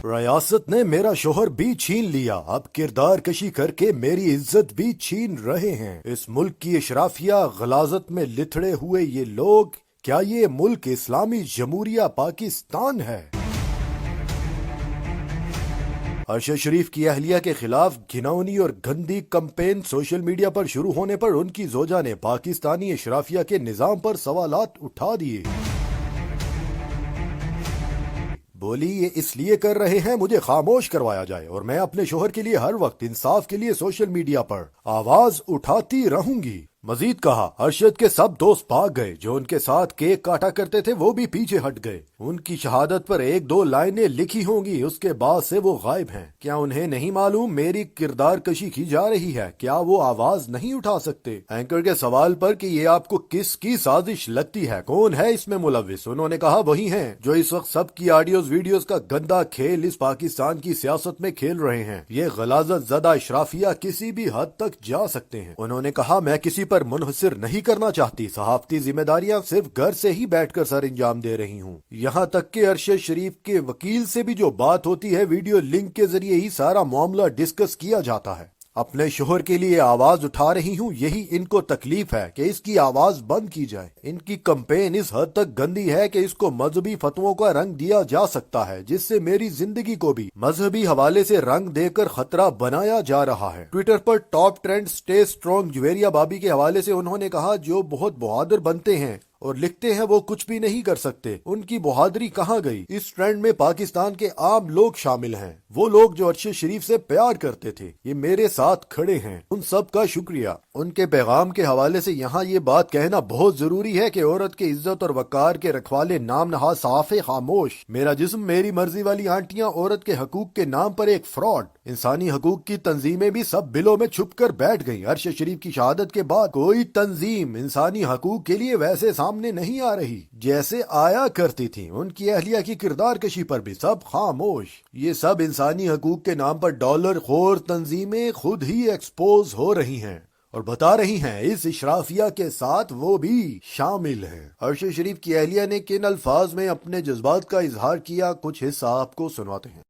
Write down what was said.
रियासत ने मेरा शोहर भी छीन लिया, अब किरदार कशी करके मेरी इज्जत भी छीन रहे हैं। इस मुल्क की इशराफिया गलाजत में लिथड़े हुए ये लोग, क्या ये मुल्क इस्लामी जमहूरिया पाकिस्तान है? अरशद शरीफ की अहलिया के खिलाफ घिनौनी और गंदी कैंपेन सोशल मीडिया पर शुरू होने पर उनकी जोजा ने पाकिस्तानी इशराफिया के निजाम पर सवालात उठा दिए। बोली, ये इसलिए कर रहे हैं मुझे खामोश करवाया जाए और मैं अपने शोहर के लिए हर वक्त इंसाफ के लिए सोशल मीडिया पर आवाज उठाती रहूंगी। मजीद कहा, अरशद के सब दोस्त भाग गए, जो उनके साथ केक काटा करते थे वो भी पीछे हट गए। उनकी शहादत पर एक दो लाइनें लिखी होंगी, उसके बाद से वो गायब हैं। क्या उन्हें नहीं मालूम मेरी किरदार कशी की जा रही है? क्या वो आवाज नहीं उठा सकते? एंकर के सवाल पर कि ये आपको किसकी साजिश लगती है, कौन है इसमें मुलविस, उन्होंने कहा वही हैं जो इस वक्त सबकी ऑडियोज वीडियोज का गंदा खेल इस पाकिस्तान की सियासत में खेल रहे हैं। ये गलाजत ज़दा इशराफिया किसी भी हद तक जा सकते हैं। उन्होंने कहा, मैं किसी पर मुनहसिर नहीं करना चाहती, सहाफती जिम्मेदारियां सिर्फ घर से ही बैठकर सर अंजाम दे रही हूँ। यहाँ तक कि अरशद शरीफ के वकील से भी जो बात होती है वीडियो लिंक के जरिए ही सारा मामला डिस्कस किया जाता है। अपने शोहर के लिए आवाज उठा रही हूँ, यही इनको तकलीफ है कि इसकी आवाज बंद की जाए। इनकी कैंपेन इस हद तक गंदी है कि इसको मजहबी फतवों का रंग दिया जा सकता है, जिससे मेरी जिंदगी को भी मजहबी हवाले से रंग देकर खतरा बनाया जा रहा है। ट्विटर पर top trend stay strong Juveria बाबी के हवाले से उन्होंने कहा, जो बहुत बहादुर बनते हैं और लिखते हैं वो कुछ भी नहीं कर सकते, उनकी बहादुरी कहाँ गई? इस ट्रेंड में पाकिस्तान के आम लोग शामिल हैं, वो लोग जो अरशद शरीफ से प्यार करते थे, ये मेरे साथ खड़े हैं, उन सब का शुक्रिया। उनके पैगाम के हवाले से यहाँ ये बात कहना बहुत जरूरी है कि औरत के इज्जत और वकार के रखवाले नाम नहा साफे खामोश, मेरा जिस्म मेरी मर्जी वाली आंटियां औरत के हकूक के नाम पर एक फ्रॉड। इंसानी हकूक की तंजीमें भी सब बिलों में छुप कर बैठ गयी। अरशद शरीफ की शहादत के बाद कोई तंजीम इंसानी हकूक के लिए वैसे सामने नहीं आ रही जैसे आया करती थी। उनकी अहलिया की किरदार कशी पर भी सब खामोश। ये सब इंसानी हकूक के नाम पर डॉलर खोर तंजीमें खुद ही एक्सपोज हो रही हैं और बता रही हैं इस इशराफिया के साथ वो भी शामिल हैं। अरशद शरीफ की अहलिया ने किन अल्फाज में अपने जज्बात का इजहार किया, कुछ हिस्सा आपको सुनाते हैं।